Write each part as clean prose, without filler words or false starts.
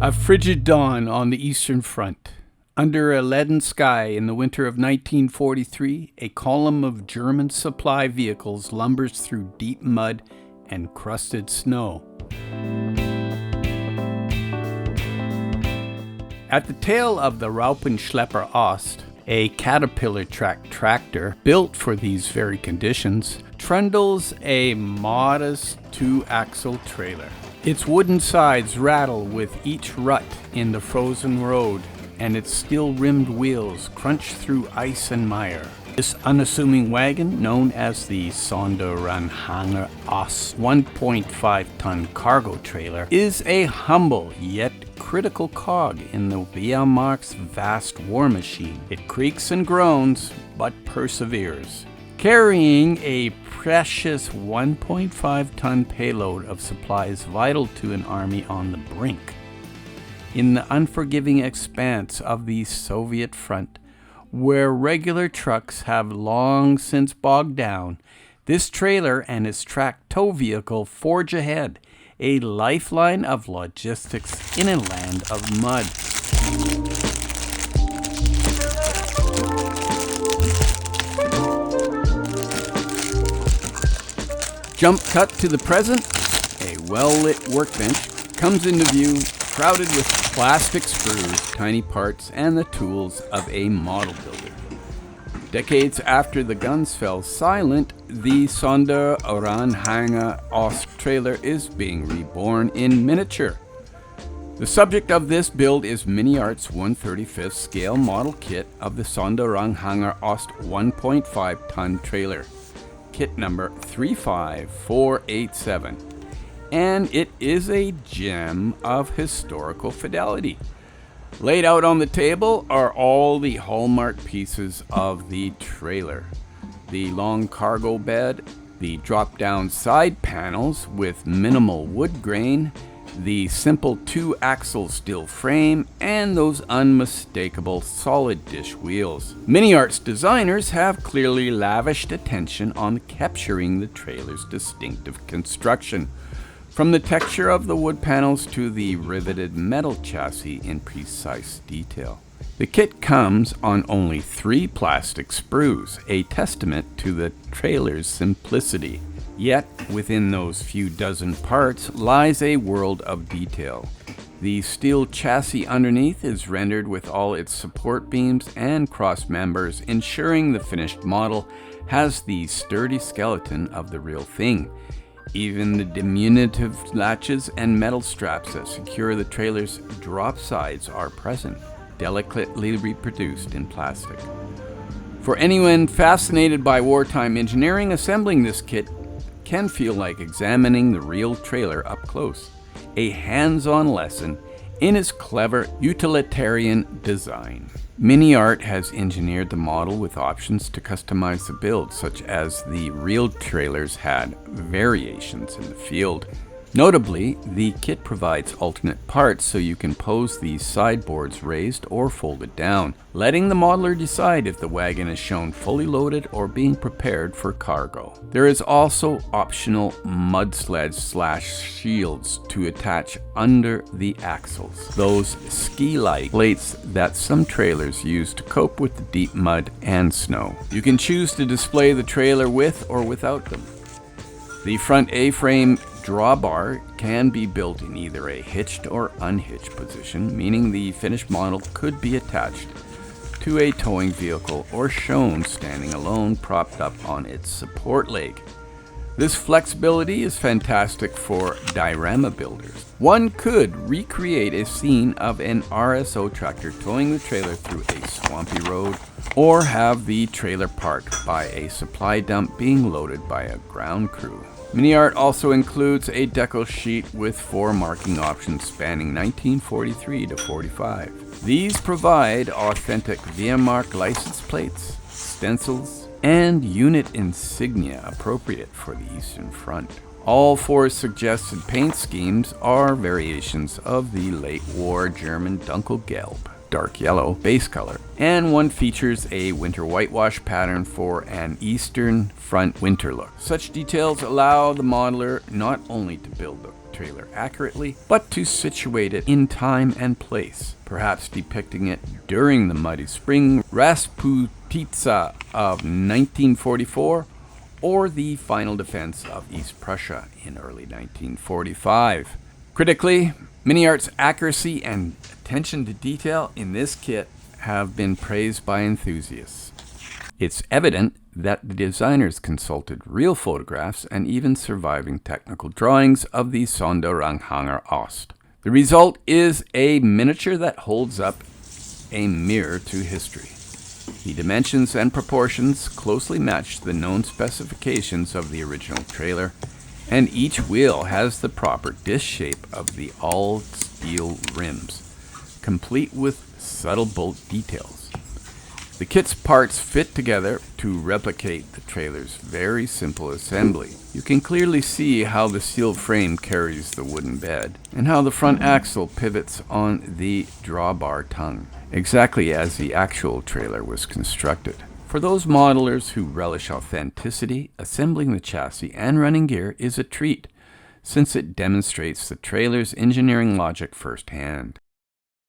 A frigid dawn on the Eastern Front. Under a leaden sky in the winter of 1943, a column of German supply vehicles lumbers through deep mud and crusted snow. At the tail of the Raupenschlepper Ost, a caterpillar track tractor built for these very conditions, trundles a modest two-axle trailer. Its wooden sides rattle with each rut in the frozen road, and its steel-rimmed wheels crunch through ice and mire. This unassuming wagon, known as the Sonderanhänger Ost 1.5-ton cargo trailer, is a humble yet critical cog in the Wehrmacht's vast war machine. It creaks and groans, but perseveres, carrying a precious 1.5-ton payload of supplies vital to an army on the brink. In the unforgiving expanse of the Soviet front, where regular trucks have long since bogged down, this trailer and its track tow vehicle forge ahead, a lifeline of logistics in a land of mud. Jump cut to the present, a well-lit workbench comes into view, crowded with plastic sprues, tiny parts, and the tools of a model builder. Decades after the guns fell silent, the Sonderanhänger Ost trailer is being reborn in miniature. The subject of this build is MiniArt's 1/35th scale model kit of the Sonderanhänger Ost 1.5-ton trailer. Kit number 35487, and it is a gem of historical fidelity. Laid out on the table are all the hallmark pieces of the trailer: the long cargo bed, the drop-down side panels with minimal wood grain, the simple two-axle steel frame, and those unmistakable solid dish wheels. MiniArt's designers have clearly lavished attention on capturing the trailer's distinctive construction, from the texture of the wood panels to the riveted metal chassis in precise detail. The kit comes on only 3 plastic sprues, a testament to the trailer's simplicity. Yet, within those few dozen parts lies a world of detail. The steel chassis underneath is rendered with all its support beams and cross members, ensuring the finished model has the sturdy skeleton of the real thing. Even the diminutive latches and metal straps that secure the trailer's drop sides are present, delicately reproduced in plastic. For anyone fascinated by wartime engineering, assembling this kit can feel like examining the real trailer up close, a hands-on lesson in its clever utilitarian design. MiniArt has engineered the model with options to customize the build, such as the real trailers had variations in the field. Notably, the kit provides alternate parts so you can pose these sideboards raised or folded down, letting the modeler decide if the wagon is shown fully loaded or being prepared for cargo. There is also optional mud sleds / shields to attach under the axles, those ski-like plates that some trailers use to cope with the deep mud and snow. You can choose to display the trailer with or without them. The front A-frame drawbar can be built in either a hitched or unhitched position, meaning the finished model could be attached to a towing vehicle or shown standing alone propped up on its support leg. This flexibility is fantastic for diorama builders. One could recreate a scene of an RSO tractor towing the trailer through a swampy road, or have the trailer parked by a supply dump being loaded by a ground crew. MiniArt also includes a decal sheet with 4 marking options spanning 1943 to 45. These provide authentic Wehrmacht license plates, stencils, and unit insignia appropriate for the Eastern Front. All 4 suggested paint schemes are variations of the late war German Dunkelgelb, dark yellow base color, and one features a winter whitewash pattern for an Eastern Front winter look. Such details allow the modeler not only to build the trailer accurately, but to situate it in time and place, perhaps depicting it during the muddy spring Rasputitsa of 1944 or the final defense of East Prussia in early 1945. Critically, MiniArt's accuracy and attention to detail in this kit have been praised by enthusiasts. It's evident that the designers consulted real photographs and even surviving technical drawings of the Sonderanhänger Ost. The result is a miniature that holds up a mirror to history. The dimensions and proportions closely match the known specifications of the original trailer, and each wheel has the proper disc shape of the all-steel rims, complete with subtle bolt details. The kit's parts fit together to replicate the trailer's very simple assembly. You can clearly see how the steel frame carries the wooden bed, and how the front axle pivots on the drawbar tongue, exactly as the actual trailer was constructed. For those modelers who relish authenticity, assembling the chassis and running gear is a treat, since it demonstrates the trailer's engineering logic firsthand.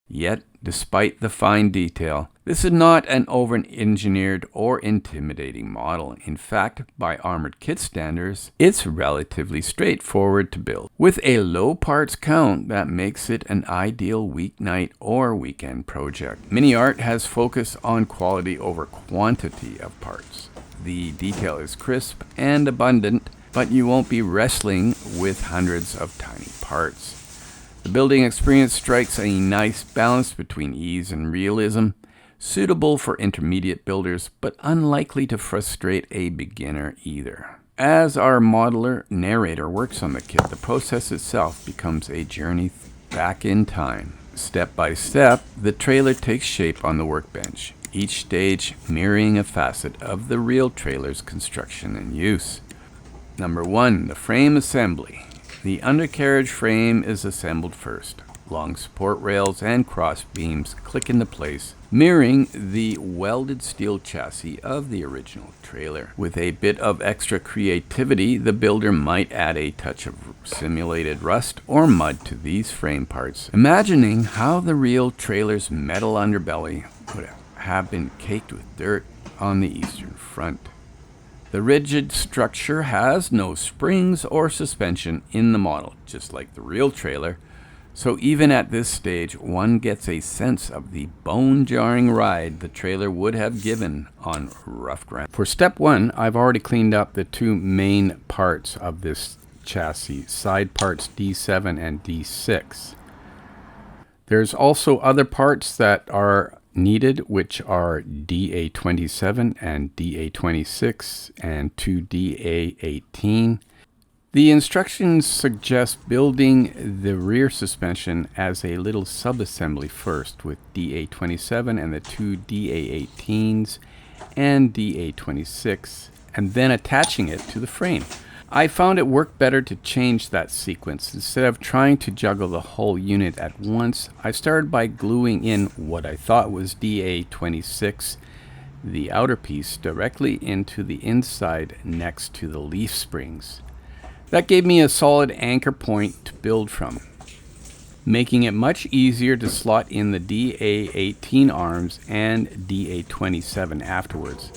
Yet, despite the fine detail, this is not an over-engineered or intimidating model. In fact, by armored kit standards, it's relatively straightforward to build, with a low parts count that makes it an ideal weeknight or weekend project. MiniArt has focused on quality over quantity of parts. The detail is crisp and abundant, but you won't be wrestling with hundreds of tiny parts. The building experience strikes a nice balance between ease and realism, suitable for intermediate builders, but unlikely to frustrate a beginner either. As our modeler narrator works on the kit, the process itself becomes a journey back in time. Step by step, the trailer takes shape on the workbench, each stage mirroring a facet of the real trailer's construction and use. Number 1, the frame assembly. The undercarriage frame is assembled first. Long support rails and cross beams click into place, mirroring the welded steel chassis of the original trailer. With a bit of extra creativity, the builder might add a touch of simulated rust or mud to these frame parts, imagining how the real trailer's metal underbelly would have been caked with dirt on the Eastern Front. The rigid structure has no springs or suspension in the model, just like the real trailer, so even at this stage, one gets a sense of the bone-jarring ride the trailer would have given on rough ground. For step 1, I've already cleaned up the 2 main parts of this chassis, side parts D7 and D6. There's also other parts that are needed, which are DA27 and DA26 and 2 DA18. The instructions suggest building the rear suspension as a little sub-assembly first with DA27 and the 2 DA18s and DA26, and then attaching it to the frame. I found it worked better to change that sequence. Instead of trying to juggle the whole unit at once, I started by gluing in what I thought was DA26, the outer piece, directly into the inside next to the leaf springs. That gave me a solid anchor point to build from, making it much easier to slot in the DA18 arms and DA27 afterwards.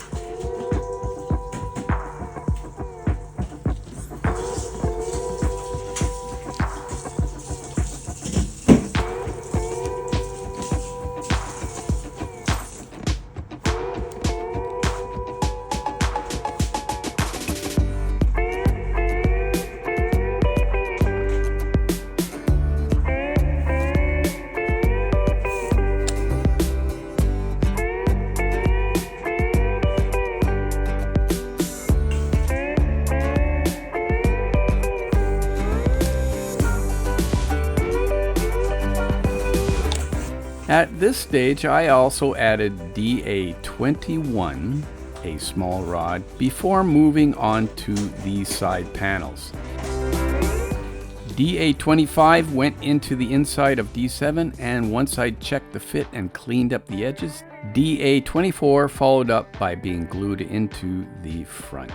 At this stage, I also added DA21, a small rod, before moving on to these side panels. DA25 went into the inside of D7, and once I checked the fit and cleaned up the edges, DA24 followed up by being glued into the front.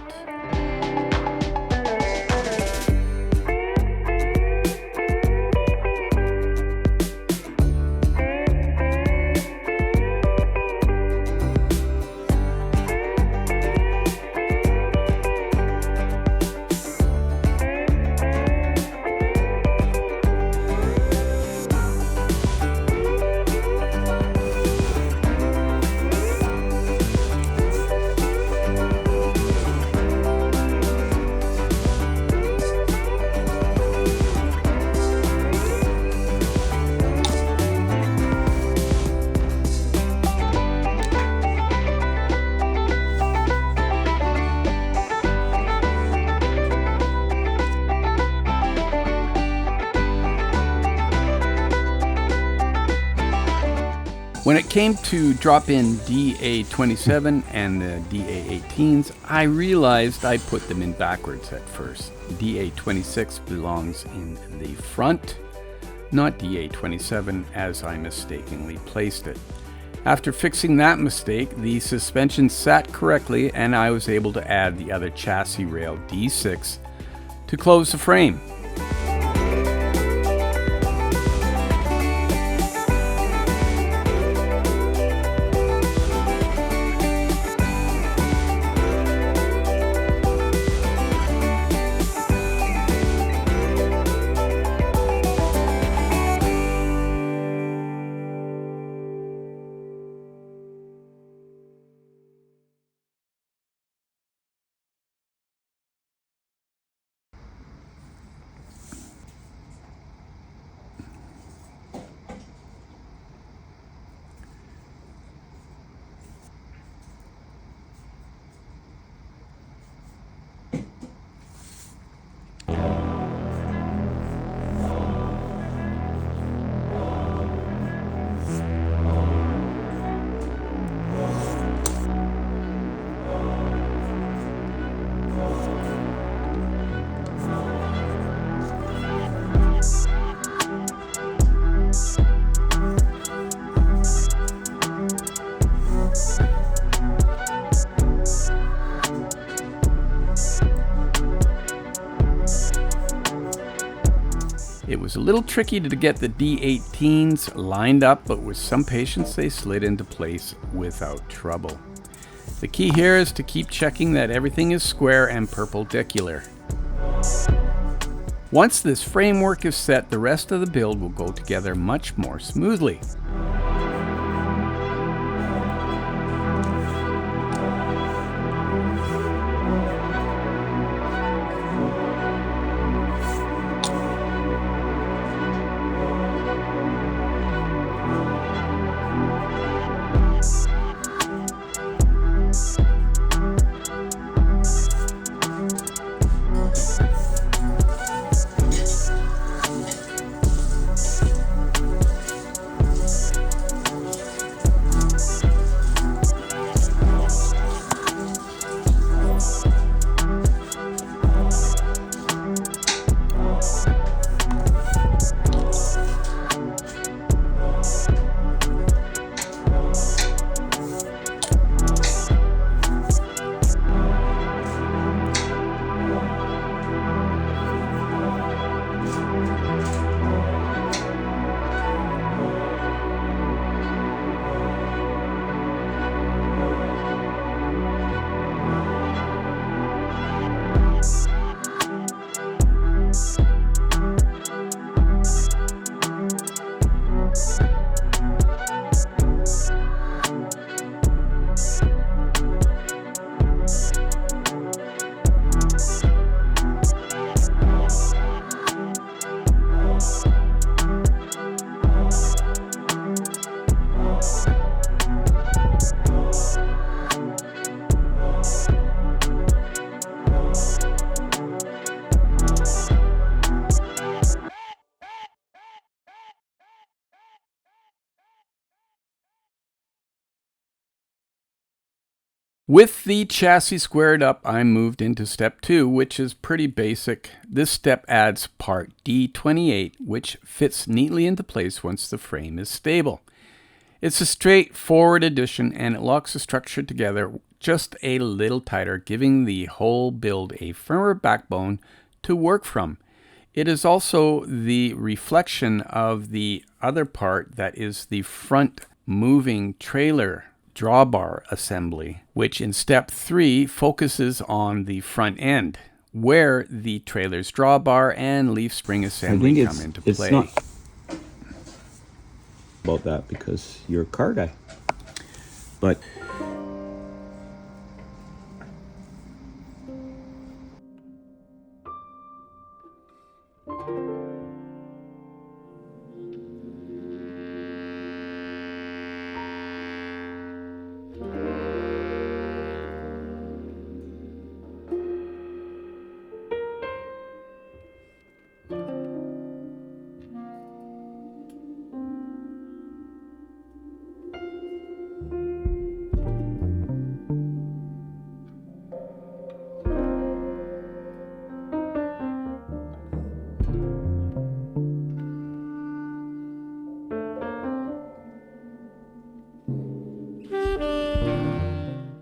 When it came to drop in DA27 and the DA18s, I realized I put them in backwards at first. DA26 belongs in the front, not DA27 as I mistakenly placed it. After fixing that mistake, the suspension sat correctly and I was able to add the other chassis rail D6 to close the frame. It was a little tricky to get the D18s lined up, but with some patience they slid into place without trouble. The key here is to keep checking that everything is square and perpendicular. Once this framework is set, the rest of the build will go together much more smoothly. With the chassis squared up, I moved into step 2, which is pretty basic. This step adds part D28, which fits neatly into place once the frame is stable. It's a straightforward addition, and it locks the structure together just a little tighter, giving the whole build a firmer backbone to work from. It is also the reflection of the other part, that is the front moving trailer drawbar assembly, which in step 3 focuses on the front end, where the trailer's drawbar and leaf spring assembly come into play. It's not about that because you're a car guy, but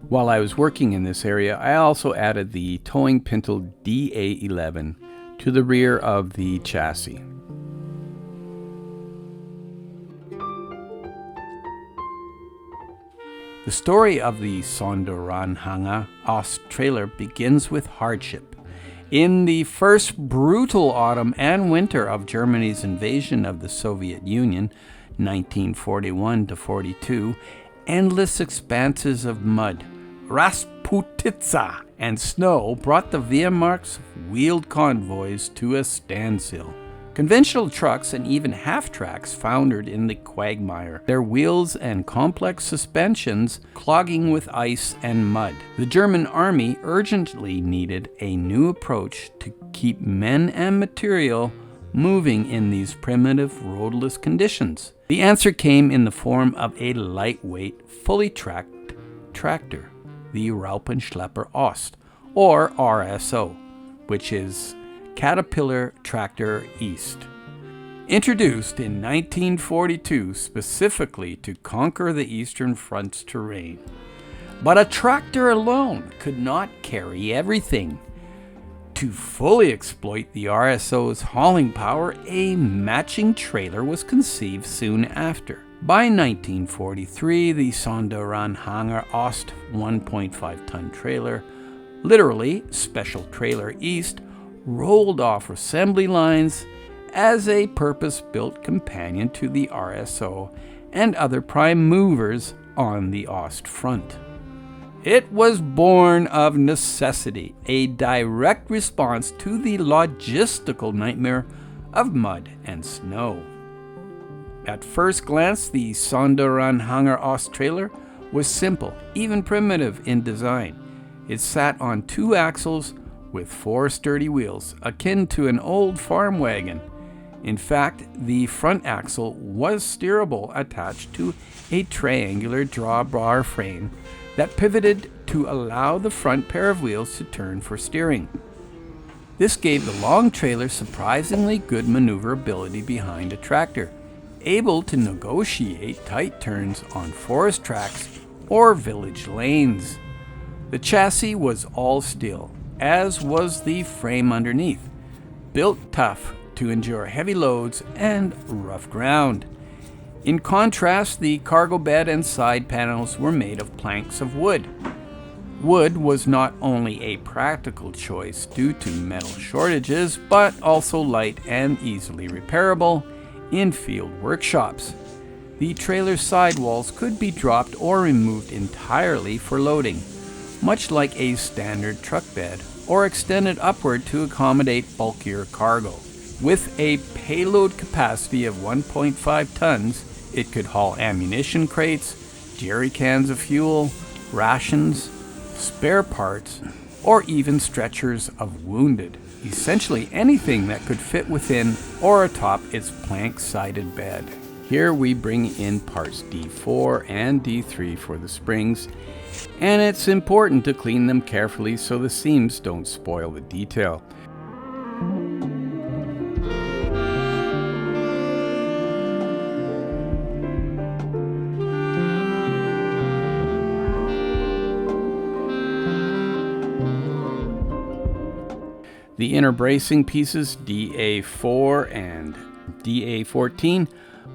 While I was working in this area, I also added the towing pintle DA11 to the rear of the chassis. The story of the Sonderanhänger Ost trailer begins with hardship. In the first brutal autumn and winter of Germany's invasion of the Soviet Union, 1941-42, endless expanses of mud, Rasputitsa, and snow brought the Wehrmacht's wheeled convoys to a standstill. Conventional trucks and even half-tracks foundered in the quagmire, their wheels and complex suspensions clogging with ice and mud. The German army urgently needed a new approach to keep men and material moving in these primitive, roadless conditions. The answer came in the form of a lightweight, fully tracked tractor, the Raupenschlepper Ost, or RSO, which is Caterpillar Tractor East. Introduced in 1942 specifically to conquer the Eastern Front's terrain. But a tractor alone could not carry everything. To fully exploit the RSO's hauling power, a matching trailer was conceived soon after. By 1943, the Sonderanhänger Ost 1.5-ton trailer, literally Special Trailer East, rolled off assembly lines as a purpose-built companion to the RSO and other prime movers on the Ost front. It was born of necessity, a direct response to the logistical nightmare of mud and snow. At first glance, the Sonderanhänger Ost trailer was simple, even primitive in design. It sat on 2 axles with 4 sturdy wheels, akin to an old farm wagon. In fact, the front axle was steerable, attached to a triangular drawbar frame that pivoted to allow the front pair of wheels to turn for steering. This gave the long trailer surprisingly good maneuverability behind a tractor, able to negotiate tight turns on forest tracks or village lanes. The chassis was all steel, as was the frame underneath, built tough to endure heavy loads and rough ground. In contrast, the cargo bed and side panels were made of planks of wood. Wood was not only a practical choice due to metal shortages, but also light and easily repairable in field workshops. The trailer's sidewalls could be dropped or removed entirely for loading, much like a standard truck bed, or extended upward to accommodate bulkier cargo. With a payload capacity of 1.5 tons, it could haul ammunition crates, jerry cans of fuel, rations, spare parts, or even stretchers of wounded. Essentially anything that could fit within or atop its plank-sided bed. Here we bring in parts D4 and D3 for the springs, And it's important to clean them carefully so the seams don't spoil the detail. The inner bracing pieces, DA4 and DA14,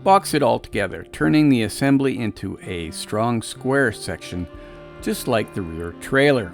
box it all together, turning the assembly into a strong square section, just like the rear trailer.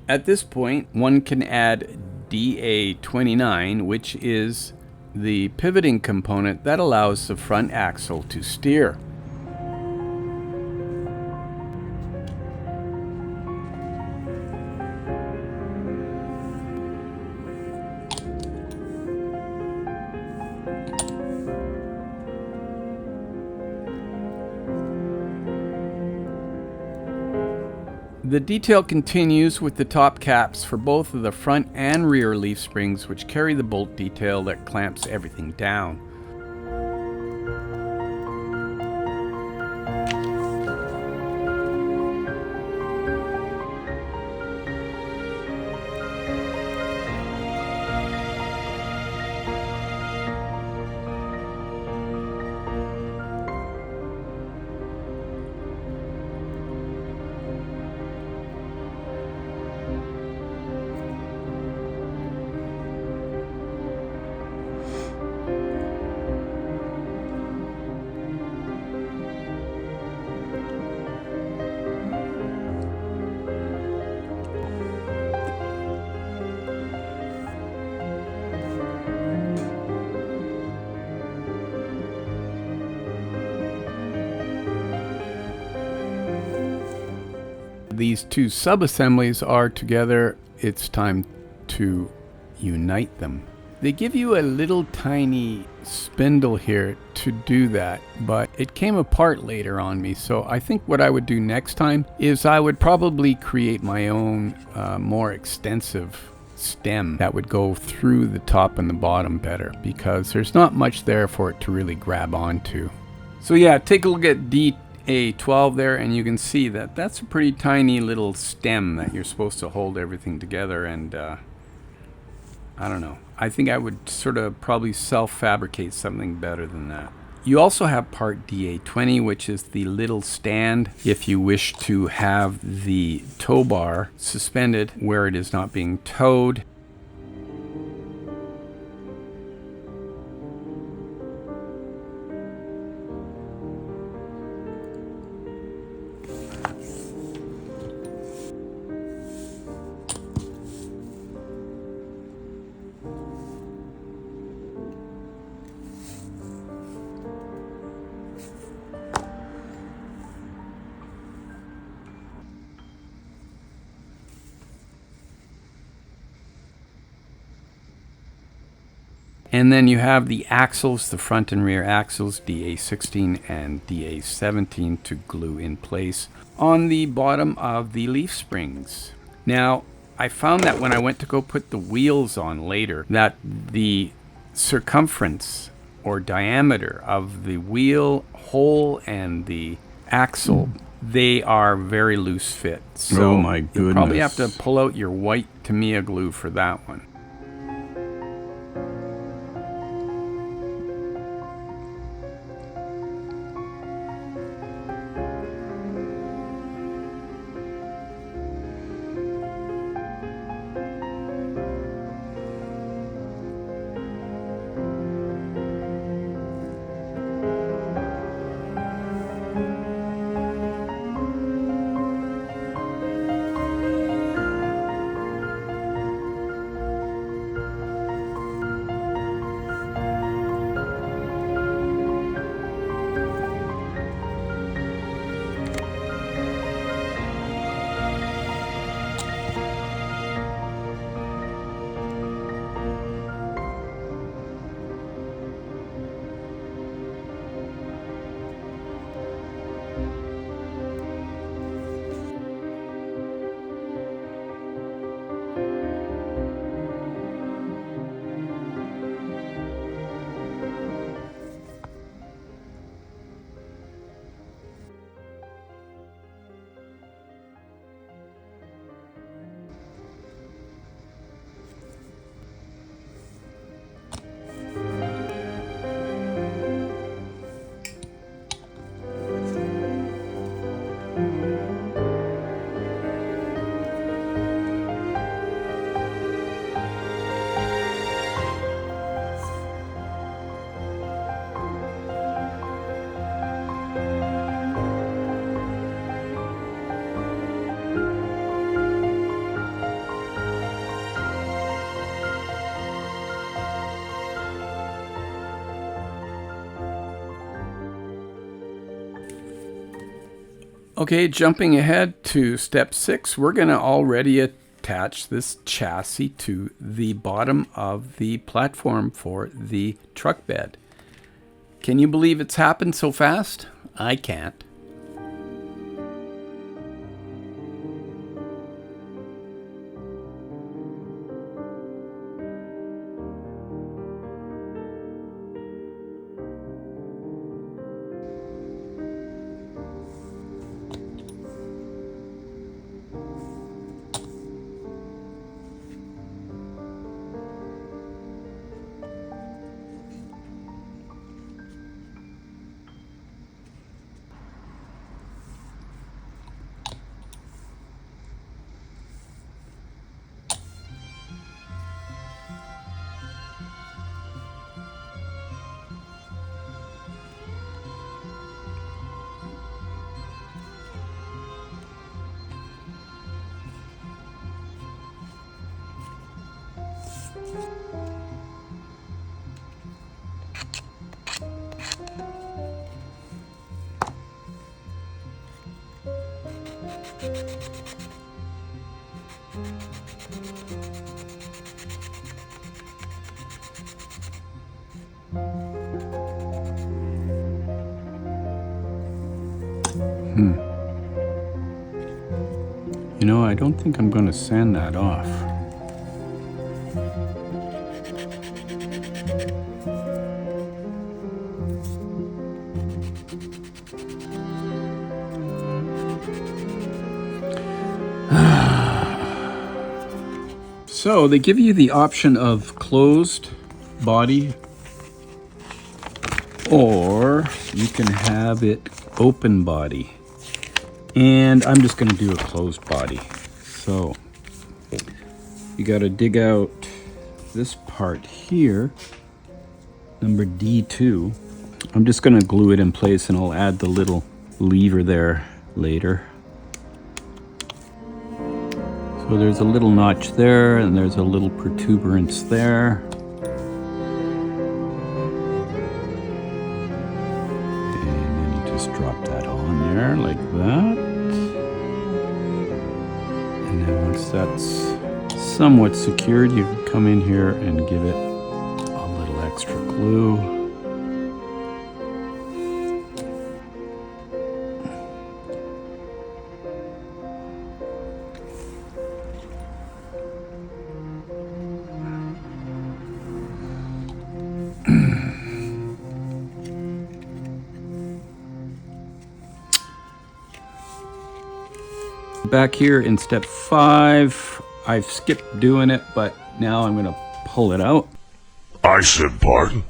At this point, one can add DA29, which is the pivoting component that allows the front axle to steer. The detail continues with the top caps for both of the front and rear leaf springs, which carry the bolt detail that clamps everything down. These two sub-assemblies are together. It's time to unite them. They give you a little tiny spindle here to do that, but it came apart later on me, so I think what I would do next time is I would probably create my own more extensive stem that would go through the top and the bottom better, because there's not much there for it to really grab onto. So yeah, take a look at DA12 there, and you can see that that's a pretty tiny little stem that you're supposed to hold everything together, and I don't know. I think I would sort of probably self-fabricate something better than that. You also have part DA20, which is the little stand if you wish to have the tow bar suspended where it is not being towed. And then you have the axles, the front and rear axles, DA16 and DA17 to glue in place on the bottom of the leaf springs. Now, I found that when I went to go put the wheels on later, that the circumference or diameter of the wheel hole and the axle they are very loose fit. So Oh my you'll probably have to goodness. pull out your white Tamiya glue for that one. Okay, jumping ahead to step 6, we're going to already attach this chassis to the bottom of the platform for the truck bed. Can you believe it's happened so fast? I can't. You know, I don't think I'm going to sand that off. So they give you the option of closed body, or you can have it open body. And I'm just going to do a closed body. So you got to dig out this part here, number D2. I'm just going to glue it in place, and I'll add the little lever there later. So there's a little notch there, and there's a little protuberance there. And then you just drop that on there like that. And then once that's somewhat secured, you can come in here and give it a little extra glue. Back here in step 5, I've skipped doing it, but now I'm going to pull it out. I said pardon.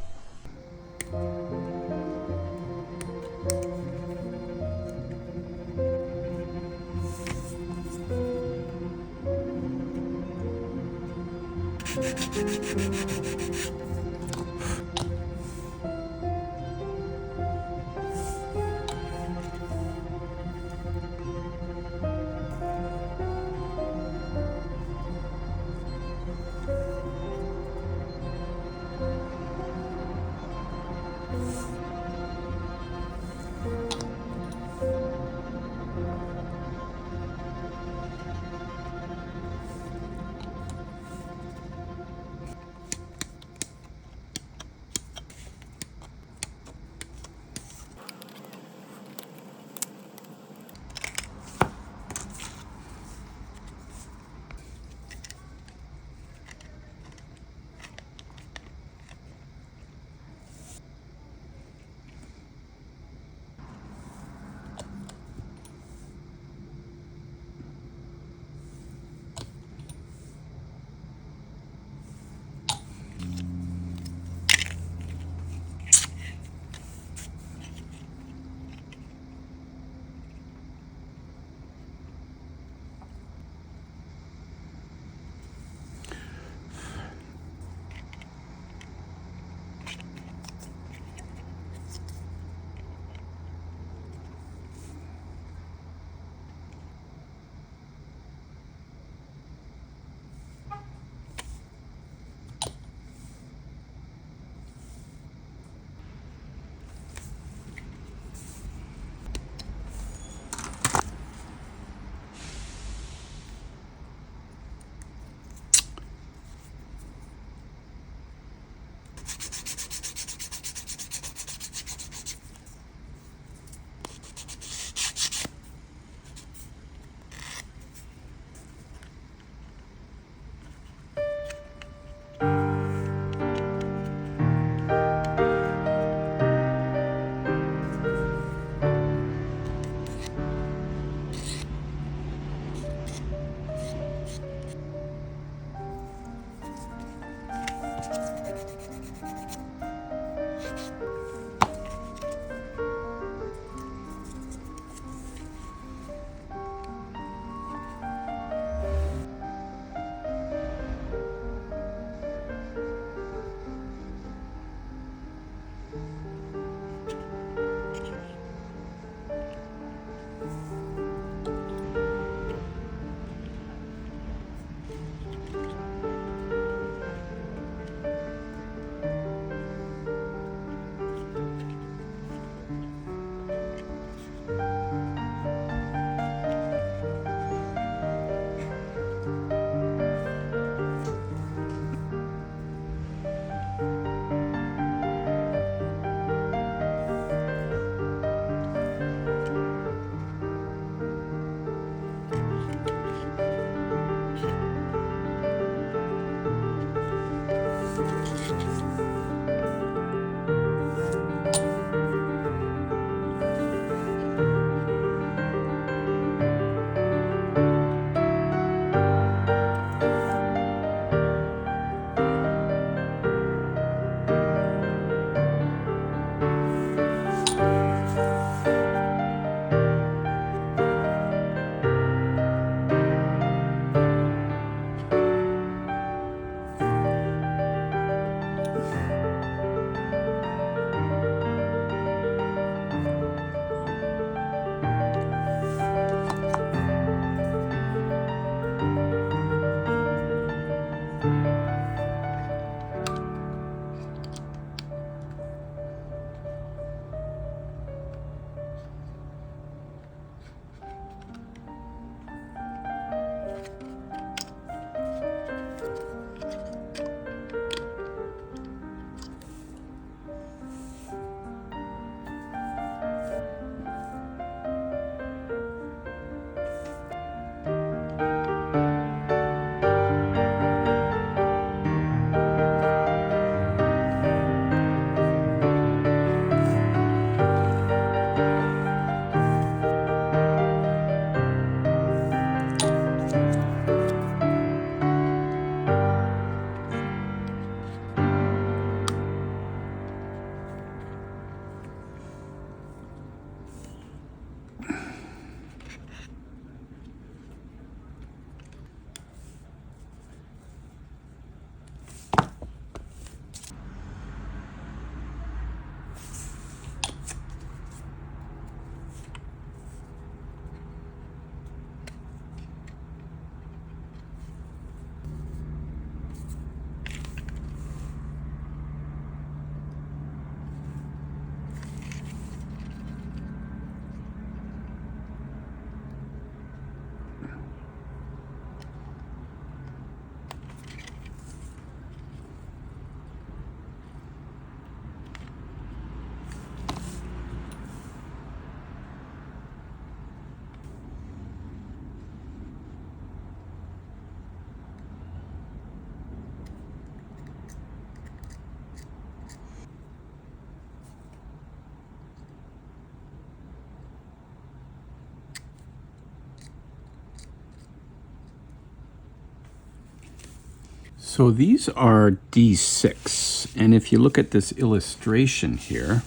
So these are D6, and if you look at this illustration here,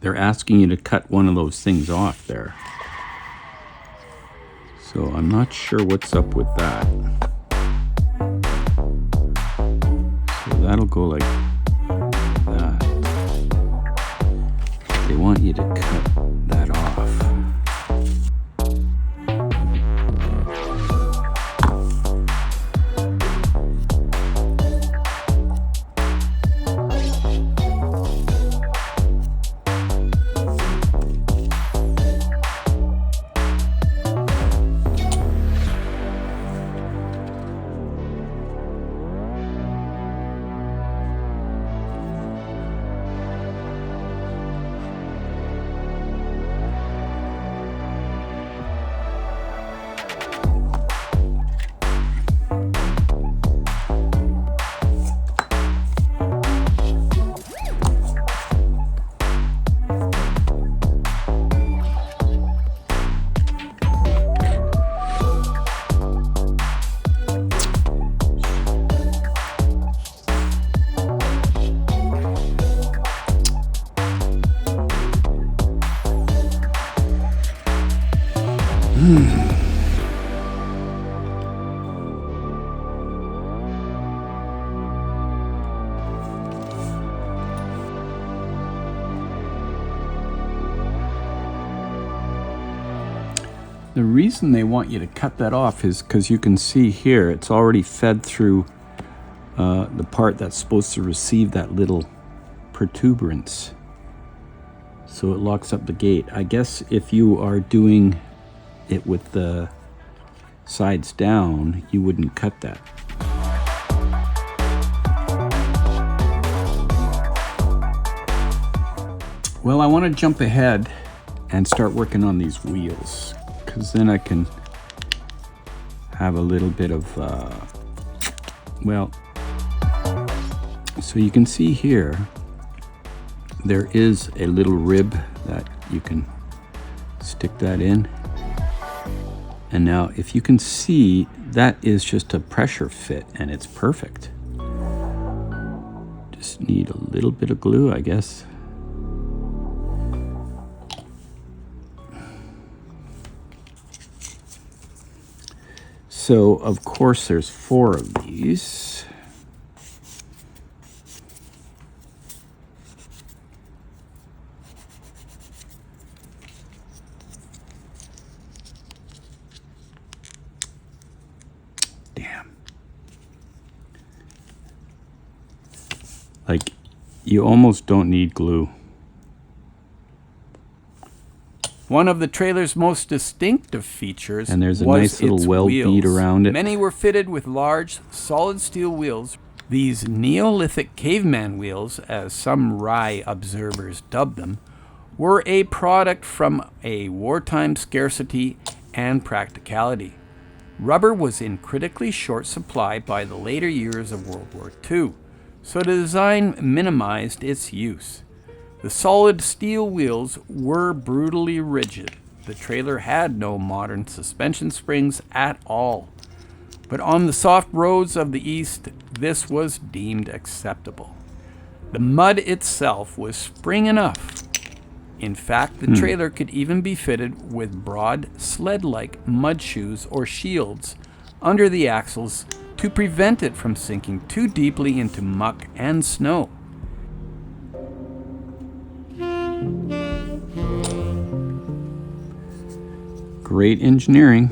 they're asking you to cut one of those things off there. So I'm not sure what's up with that. So that'll go like that. They want you to cut that off. The reason they want you to cut that off is because you can see here it's already fed through the part that's supposed to receive that little protuberance. So it locks up the gate. I guess if you are doing it with the sides down, you wouldn't cut that. Well, I want to jump ahead and start working on these wheels, because then I can have a little bit of, well, so you can see here, there is a little rib that you can stick that in. And now if you can see, that is just a pressure fit and it's perfect. Just need a little bit of glue, I guess. So, of course, there's 4 of these. Damn. Like, you almost don't need glue. One of the trailer's most distinctive features, and there's a was nice little its weld wheels. bead around it. Many were fitted with large, solid steel wheels. These Neolithic caveman wheels, as some wry observers dubbed them, were a product from a wartime scarcity and practicality. Rubber was in critically short supply by the later years of World War II, so the design minimized its use. The solid steel wheels were brutally rigid. The trailer had no modern suspension springs at all. But on the soft roads of the East, this was deemed acceptable. The mud itself was spring enough. In fact, the trailer could even be fitted with broad, sled-like mud shoes or shields under the axles to prevent it from sinking too deeply into muck and snow. Great engineering.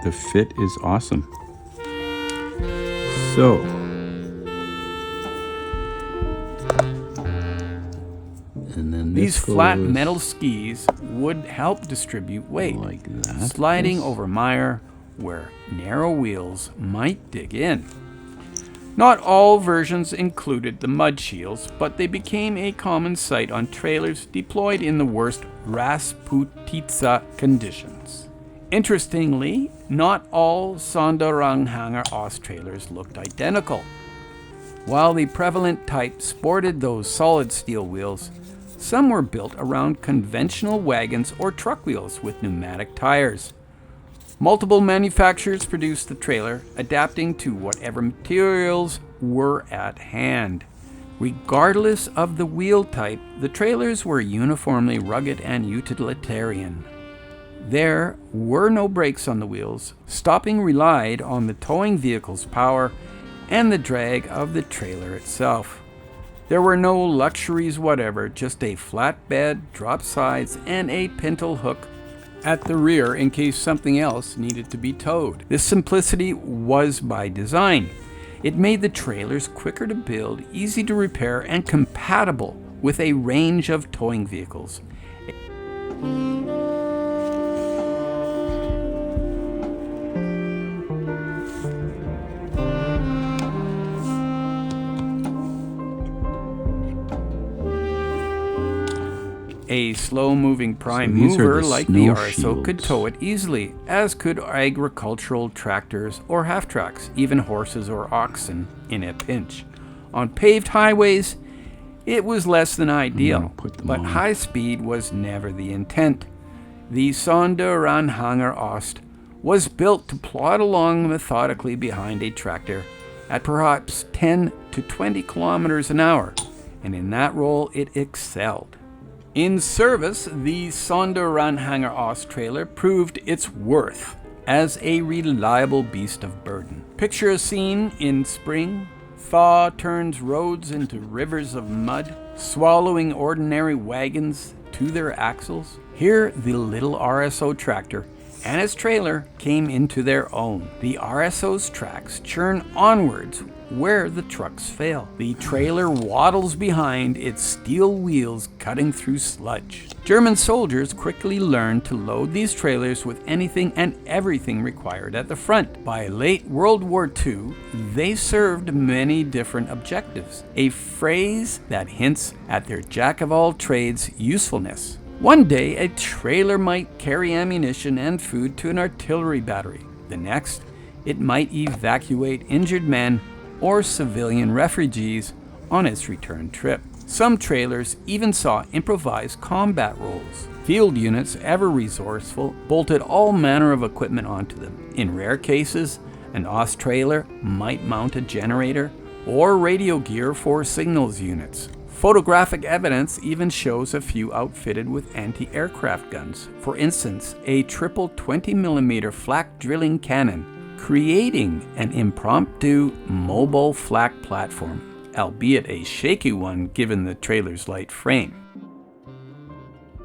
The fit is awesome. So, And then these this flat goes metal skis would help distribute weight, like that. sliding over mire where narrow wheels might dig in. Not all versions included the mud shields, but they became a common sight on trailers deployed in the worst Rasputitsa conditions. Interestingly, not all Sonderanhänger Ost trailers looked identical. While the prevalent type sported those solid steel wheels, some were built around conventional wagons or truck wheels with pneumatic tires. Multiple manufacturers produced the trailer, adapting to whatever materials were at hand. Regardless of the wheel type, the trailers were uniformly rugged and utilitarian. There were no brakes on the wheels. Stopping relied on the towing vehicle's power and the drag of the trailer itself. There were no luxuries whatever, just a flat bed, drop sides, and a pintle hook at the rear in case something else needed to be towed. This simplicity was by design. It made the trailers quicker to build, easy to repair, and compatible with a range of towing vehicles. A slow-moving prime mover like the RSO could tow it easily, as could agricultural tractors or half-tracks, even horses or oxen in a pinch. On paved highways, it was less than ideal, but high speed was never the intent. The Sonderanhänger Ost was built to plod along methodically behind a tractor at perhaps 10 to 20 kilometers an hour, and in that role it excelled. In service, the Sonderanhänger Ost trailer proved its worth as a reliable beast of burden. Picture a scene in spring. Thaw turns roads into rivers of mud, swallowing ordinary wagons to their axles. Here, the little RSO tractor and its trailer came into their own. The RSO's tracks churn onwards where the trucks fail. The trailer waddles behind, its steel wheels cutting through sludge. German soldiers quickly learned to load these trailers with anything and everything required at the front. By late World War II, they served many different objectives, a phrase that hints at their jack-of-all-trades usefulness. One day, a trailer might carry ammunition and food to an artillery battery. The next, it might evacuate injured men or civilian refugees on its return trip. Some trailers even saw improvised combat roles. Field units, ever resourceful, bolted all manner of equipment onto them. In rare cases, an Ost trailer might mount a generator or radio gear for signals units. Photographic evidence even shows a few outfitted with anti-aircraft guns. For instance, a triple 20mm flak drilling cannon, creating an impromptu mobile flak platform, albeit a shaky one given the trailer's light frame.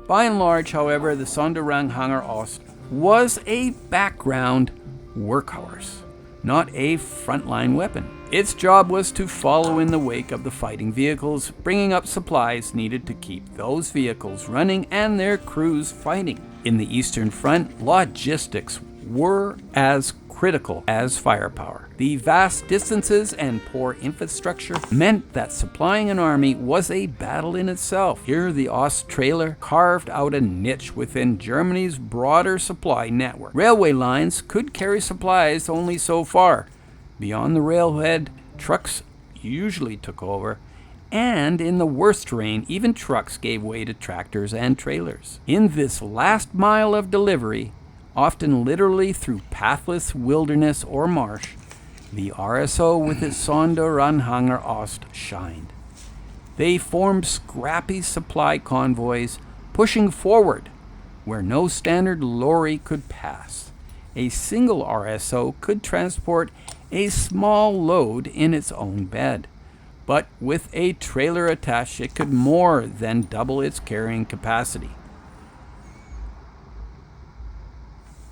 By and large, however, the Sonderanhänger Ost was a background workhorse, not a frontline weapon. Its job was to follow in the wake of the fighting vehicles, bringing up supplies needed to keep those vehicles running and their crews fighting. In the Eastern Front, logistics were as critical as firepower. The vast distances and poor infrastructure meant that supplying an army was a battle in itself. Here, the Ost trailer carved out a niche within Germany's broader supply network. Railway lines could carry supplies only so far. Beyond the railhead, trucks usually took over, and in the worst terrain, even trucks gave way to tractors and trailers. In this last mile of delivery, often literally through pathless wilderness or marsh, the RSO with its Sonderanhänger Ost shined. They formed scrappy supply convoys, pushing forward where no standard lorry could pass. A single RSO could transport a small load in its own bed, but with a trailer attached, it could more than double its carrying capacity.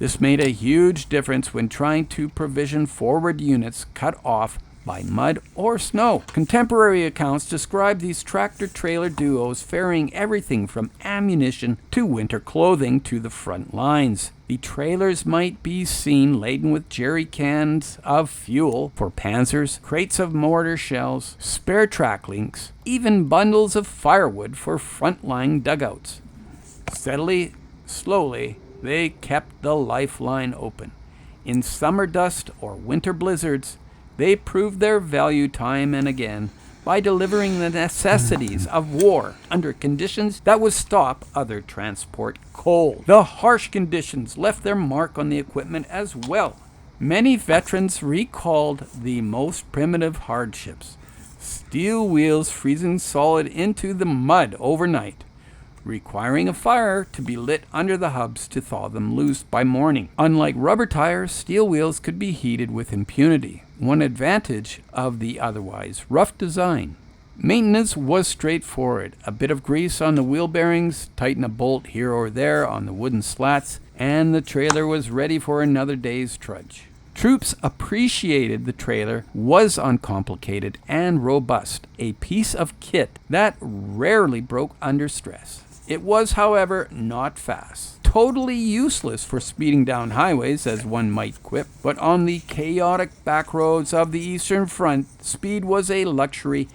This made a huge difference when trying to provision forward units cut off by mud or snow. Contemporary accounts describe these tractor-trailer duos ferrying everything from ammunition to winter clothing to the front lines. The trailers might be seen laden with jerry cans of fuel for panzers, crates of mortar shells, spare track links, even bundles of firewood for front-line dugouts. Steadily, slowly, they kept the lifeline open. In summer dust or winter blizzards, they proved their value time and again by delivering the necessities of war under conditions that would stop other transport coal. The harsh conditions left their mark on the equipment as well. Many veterans recalled the most primitive hardships: steel wheels freezing solid into the mud overnight, requiring a fire to be lit under the hubs to thaw them loose by morning. Unlike rubber tires, steel wheels could be heated with impunity, one advantage of the otherwise rough design. Maintenance was straightforward: a bit of grease on the wheel bearings, tighten a bolt here or there on the wooden slats, and the trailer was ready for another day's trudge. Troops appreciated the trailer was uncomplicated and robust, a piece of kit that rarely broke under stress. It was, however, not fast. Totally useless for speeding down highways, as one might quip, but on the chaotic back roads of the Eastern Front, speed was a luxury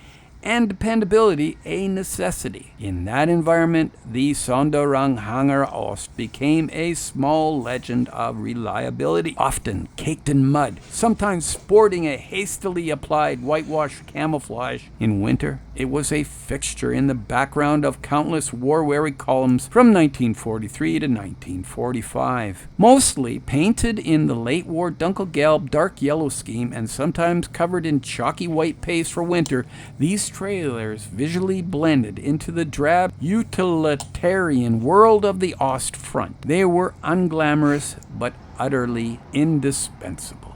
and dependability a necessity. In that environment, the Sonderanhänger Ost became a small legend of reliability, often caked in mud, sometimes sporting a hastily applied whitewash camouflage. In winter, it was a fixture in the background of countless war-weary columns from 1943 to 1945. Mostly painted in the late war Dunkelgelb dark yellow scheme and sometimes covered in chalky white paste for winter, these trailers visually blended into the drab utilitarian world of the Ost front. They were unglamorous but utterly indispensable.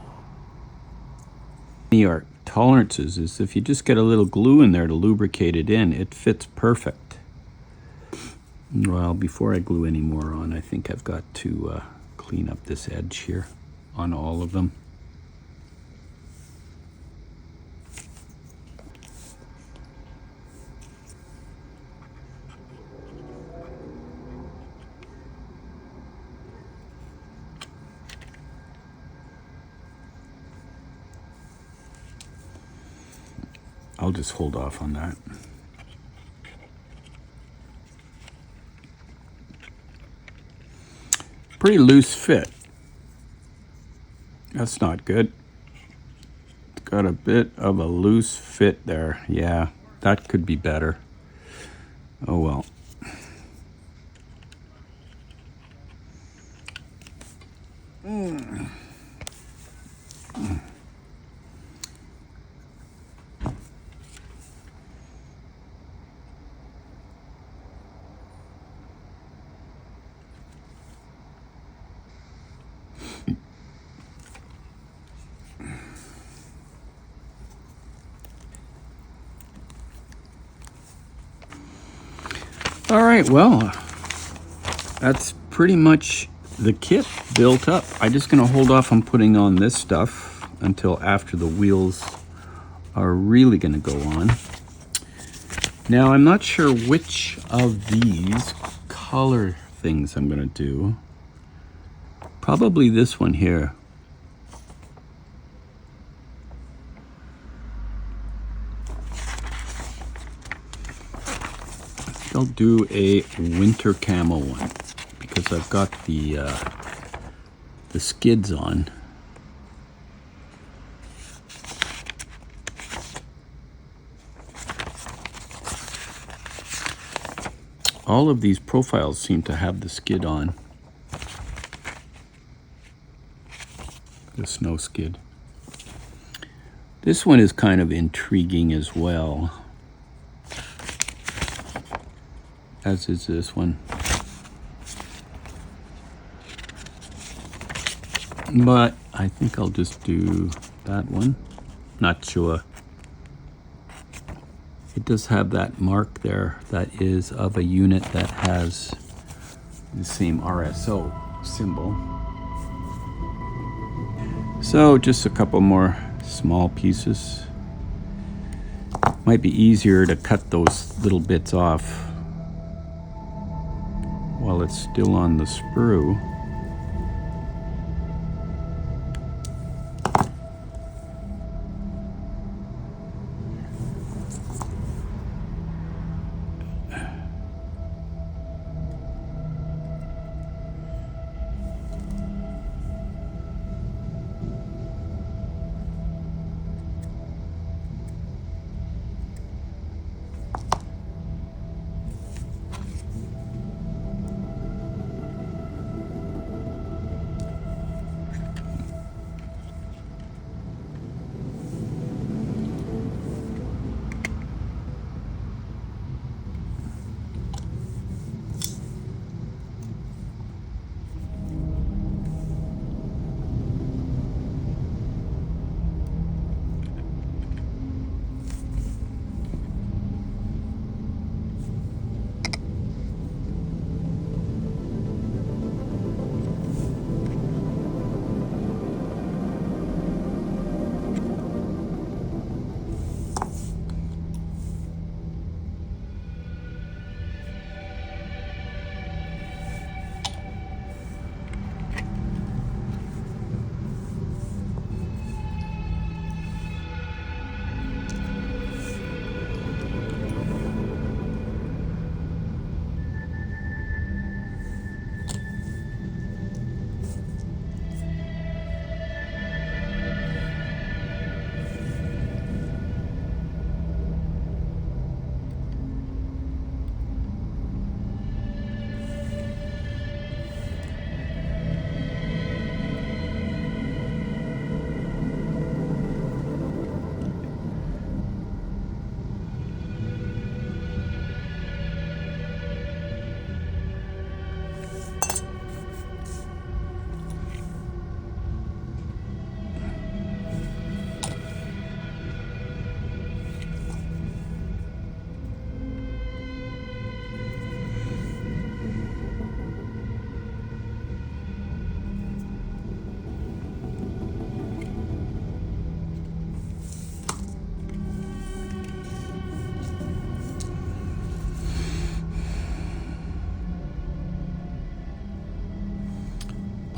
MiniArt tolerances is if you just get a little glue in there to lubricate it in, it fits perfect. Well, before I glue any more on, I think I've got to clean up this edge here on all of them. I'll just hold off on that. Pretty loose fit. That's not good. It's got a bit of a loose fit there. Yeah, that could be better. Oh well. All right, well, that's pretty much the kit built up. I'm just going to hold off on putting on this stuff until after the wheels are really going to go on. Now, I'm not sure which of these color things I'm going to do. Probably this one here. I'll do a winter camo one because I've got the skids on. All of these profiles seem to have the skid on. The snow skid. This one is kind of intriguing as well, as is this one. But I think I'll just do that one. Not sure. It does have that mark there that is of a unit that has the same RSO symbol. So just a couple more small pieces. Might be easier to cut those little bits off while it's still on the sprue.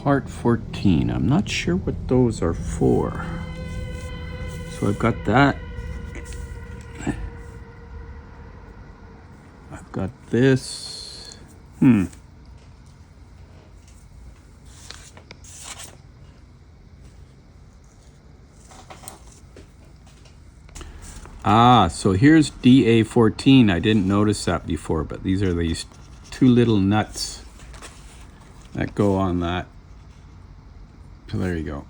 Part 14. I'm not sure what those are for. So I've got that. I've got this. So here's DA14. I didn't notice that before, but these are these two little nuts that go on that. So there you go.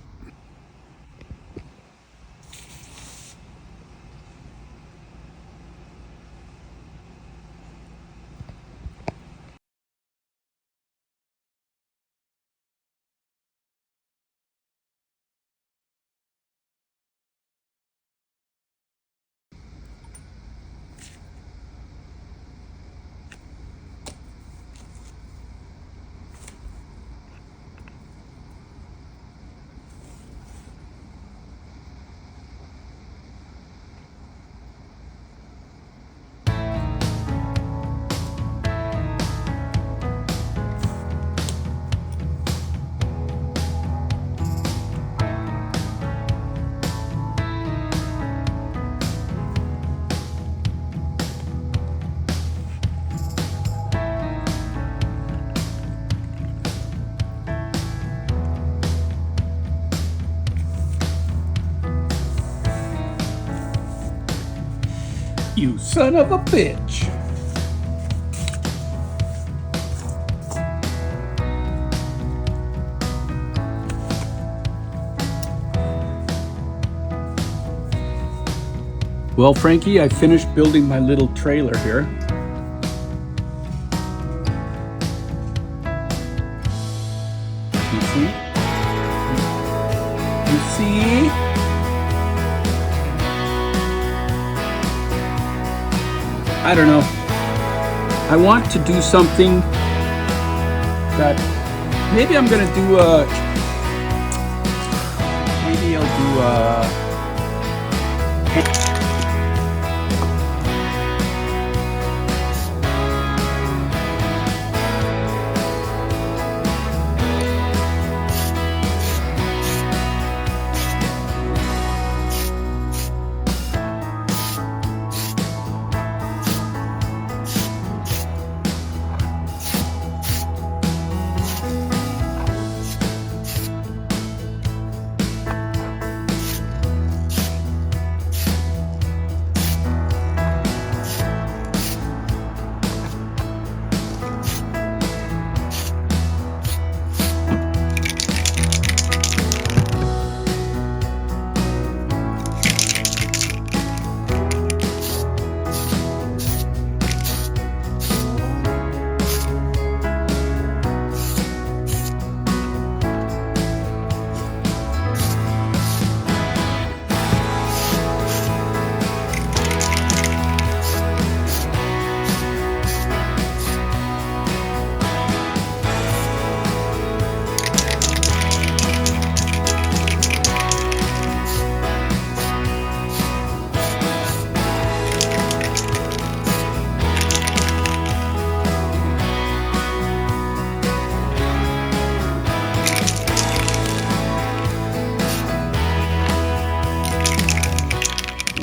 You son of a bitch! Well, Frankie, I finished building my little trailer here. You see? You see? I don't know. I want to do something that maybe I'm gonna do maybe I'll do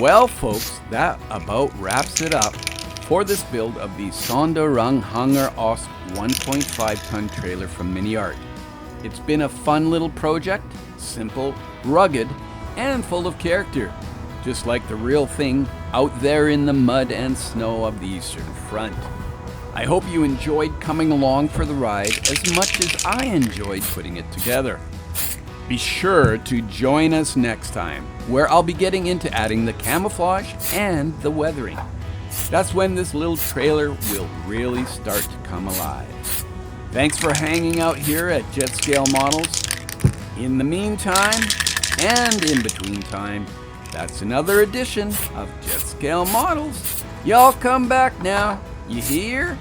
Well, folks, that about wraps it up for this build of the Sonderanhänger Ost 1.5 ton trailer from MiniArt. It's been a fun little project, simple, rugged, and full of character, just like the real thing out there in the mud and snow of the Eastern Front. I hope you enjoyed coming along for the ride as much as I enjoyed putting it together. Be sure to join us next time, where I'll be getting into adding the camouflage and the weathering. That's when this little trailer will really start to come alive. Thanks for hanging out here at Jet Scale Models. In the meantime, and in between time, that's another edition of Jet Scale Models. Y'all come back now, you hear?